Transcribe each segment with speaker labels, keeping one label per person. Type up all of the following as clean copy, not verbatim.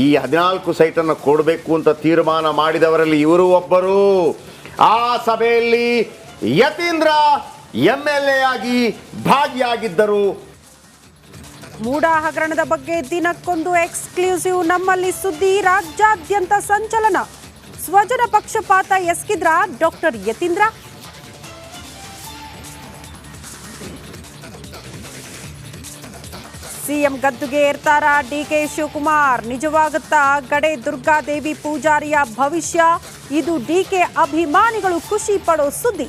Speaker 1: ಈ 14 ಸೈಟನ್ನು ಕೊಡಬೇಕು ಅಂತ ತೀರ್ಮಾನ ಮಾಡಿದವರಲ್ಲಿ ಇವರು ಒಬ್ಬರು. ಆ ಸಭೆಯಲ್ಲಿ ಯತೀಂದ್ರ MLA ಆಗಿ ಭಾಗಿಯಾಗಿದ್ದರು.
Speaker 2: ಮೂಡಾ ಹಗರಣದ ಬಗ್ಗೆ ದಿನಕ್ಕೊಂದು ಎಕ್ಸ್ಕ್ಲೂಸಿವ್ ನಮ್ಮಲ್ಲಿ ಸುದ್ದಿ. ರಾಜ್ಯಾದ್ಯಂತ ಸಂಚಲನ. ಸ್ವಜನ ಪಕ್ಷಪಾತ ಎಸಗಿದ್ರ ಡಾಕ್ಟರ್ ಯತೀಂದ್ರ. ಸಿಎಂ ಗದ್ದುಗೆ ಏರ್ತಾರ DK ಶಿವಕುಮಾರ್. ನಿಜವಾಗುತ್ತಾ ಗಡೆ ದುರ್ಗಾದೇವಿ ಪೂಜಾರಿಯ ಭವಿಷ್ಯ? ಇದು DK ಅಭಿಮಾನಿಗಳು ಖುಷಿ ಪಡೋ ಸುದ್ದಿ.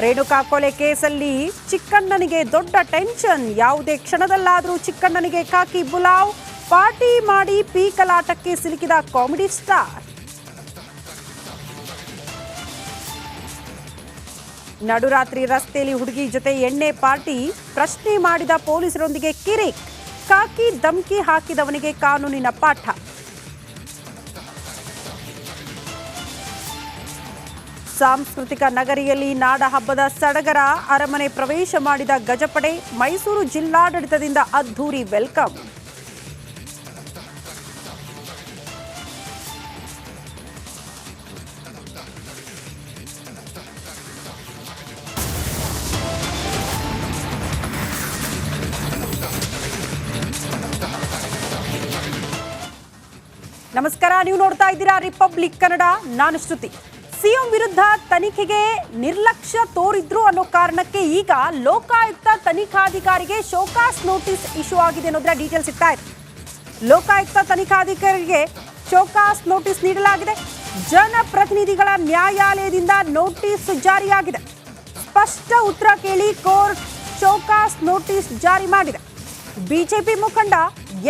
Speaker 2: ರೇಣುಕಾ ಕೊಲೆ ಕೇಸಲ್ಲಿ ಚಿಕ್ಕಣ್ಣನಿಗೆ ದೊಡ್ಡ ಟೆನ್ಷನ್. ಯಾವುದೇ ಕ್ಷಣದಲ್ಲಾದರೂ ಚಿಕ್ಕಣ್ಣನಿಗೆ ಕಾಕಿ ಬುಲಾವ್. ಪಾರ್ಟಿ ಮಾಡಿ ಪೀಕಲಾಟಕ್ಕೆ ಸಿಲುಕಿದ ಕಾಮಿಡಿ ಸ್ಟಾರ್. ನಡುರಾತ್ರಿ ರಸ್ತೆಯಲ್ಲಿ ಹುಡುಗಿ ಜೊತೆ ಎಣ್ಣೆ ಪಾರ್ಟಿ. ಪ್ರಶ್ನೆ ಮಾಡಿದ ಪೊಲೀಸರೊಂದಿಗೆ ಕಿರಿಕ್. ಕಾಕಿ ಧಮ್ಕಿ ಹಾಕಿದವನಿಗೆ ಕಾನೂನಿನ ಪಾಠ. ಸಾಂಸ್ಕೃತಿಕ ನಗರಿಯಲ್ಲಿ ನಾಡ ಹಬ್ಬದ ಸಡಗರ. ಅರಮನೆ ಪ್ರವೇಶ ಮಾಡಿದ ಗಜಪಡೆ. ಮೈಸೂರು ಜಿಲ್ಲಾಡಳಿತದಿಂದ ಅದ್ಧೂರಿ ವೆಲ್ಕಮ್. ನಮಸ್ಕಾರ, ನೀವು ನೋಡ್ತಾ ಇದ್ದೀರಾ ರಿಪಬ್ಲಿಕ್ ಕನ್ನಡ. ನಾನು ಶ್ರುತಿ. ಸಿಎಂ ವಿರುದ್ಧ ತನಿಖೆಗೆ ನಿರ್ಲಕ್ಷ್ಯ ತೋರಿದ್ರು ಅನ್ನೋ ಕಾರಣಕ್ಕೆ ಈಗ ಲೋಕಾಯುಕ್ತ ತನಿಖಾಧಿಕಾರಿಗೆ ಶೋಕಾಸ್ ನೋಟಿಸ್ ಇಶ್ಯೂ ಆಗಿದೆ ಅನ್ನೋದ್ರ ಡೀಟೇಲ್ಸ್ ಸಿಗ್ತಾ ಇದೆ. ಲೋಕಾಯುಕ್ತ ತನಿಖಾಧಿಕಾರಿಗೆ ಶೋಕಾಸ್ ನೋಟಿಸ್ ನೀಡಲಾಗಿದೆ. ಜನಪ್ರತಿನಿಧಿಗಳ ನ್ಯಾಯಾಲಯದಿಂದ ನೋಟಿಸ್ ಜಾರಿಯಾಗಿದೆ. ಸ್ಪಷ್ಟ ಉತ್ತರ ಕೇಳಿ ಕೋರ್ಟ್ ಶೋಕಾಸ್ ನೋಟಿಸ್ ಜಾರಿ ಮಾಡಿದೆ. ಬಿಜೆಪಿ ಮುಖಂಡ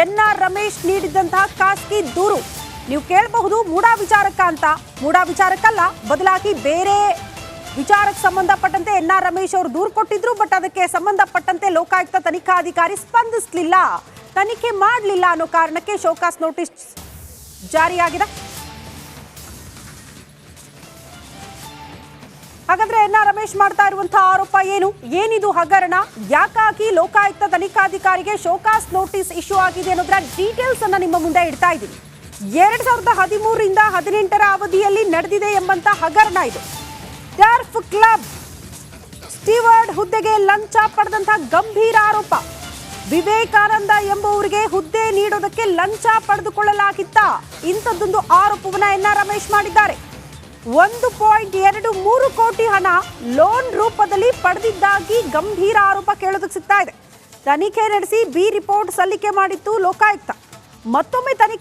Speaker 2: NR ರಮೇಶ್ ನೀಡಿದಂತಹ ಖಾಸಗಿ ದೂರು. ನೀವು ಕೇಳಬಹುದು ಮೂಡಾ ವಿಚಾರಕ್ಕ ಅಂತ. ಮೂಡಾ ವಿಚಾರಕ್ಕಲ್ಲ, ಬದಲಾಗಿ ಬೇರೆ ವಿಚಾರಕ್ಕೆ ಸಂಬಂಧಪಟ್ಟಂತೆ NR ರಮೇಶ್ ಅವರು ದೂರು ಕೊಟ್ಟಿದ್ರು. ಬಟ್ ಅದಕ್ಕೆ ಸಂಬಂಧಪಟ್ಟಂತೆ ಲೋಕಾಯುಕ್ತ ತನಿಖಾಧಿಕಾರಿ ಸ್ಪಂದಿಸಲಿಲ್ಲ, ತನಿಖೆ ಮಾಡಲಿಲ್ಲ ಅನ್ನೋ ಕಾರಣಕ್ಕೆ ಶೋಕಾಸ್ ನೋಟಿಸ್ ಜಾರಿಯಾಗಿದೆ. ಹಾಗಾದ್ರೆ NR ರಮೇಶ್ ಮಾಡ್ತಾ ಇರುವಂತಹ ಆರೋಪ ಏನಿದು ಹಗರಣ? ಯಾಕಾಗಿ ಲೋಕಾಯುಕ್ತ ತನಿಖಾಧಿಕಾರಿಗೆ ಶೋಕಾಸ್ ನೋಟಿಸ್ ಇಶ್ಯೂ ಆಗಿದೆ ಅನ್ನೋದ್ರ ಡೀಟೇಲ್ಸ್ ಅನ್ನ ನಿಮ್ಮ ಮುಂದೆ ಇಡ್ತಾ ಇದ್ದೀನಿ. 2013ರಿಂದ 18ರ ಅವಧಿಯಲ್ಲಿ ನಡೆದಿದೆ ಎಂಬಂತ ಹಗರಣ ಇದು. ಟರ್ಫ್ ಕ್ಲಬ್ ಸ್ಟೀವರ್ಡ್ ಹುದ್ದೆಗೆ ಲಂಚ ಪಡೆದಂತಹ ಗಂಭೀರ ಆರೋಪ. ವಿವೇಕಾನಂದ ಎಂಬುವರಿಗೆ ಹುದ್ದೆ ನೀಡೋದಕ್ಕೆ ಲಂಚ ಪಡೆದುಕೊಳ್ಳಲಾಗಿತ್ತ? ಇಂಥದ್ದೊಂದು ಆರೋಪವನ್ನ NR ರಮೇಶ್ ಮಾಡಿದ್ದಾರೆ. 1.23 ಕೋಟಿ ಹಣ ಲೋನ್ ರೂಪದಲ್ಲಿ ಪಡೆದಿದ್ದಾಗಿ ಗಂಭೀರ ಆರೋಪ ಕೇಳೋದಕ್ಕೆ ಸಿಗ್ತಾ ಇದೆ. ತನಿಖೆ ನಡೆಸಿ ಬಿ ರಿಪೋರ್ಟ್ ಸಲ್ಲಿಕೆ ಮಾಡಿತ್ತು ಲೋಕಾಯುಕ್ತ. ಮತ್ತೊಮ್ಮೆ ತನಿಖೆ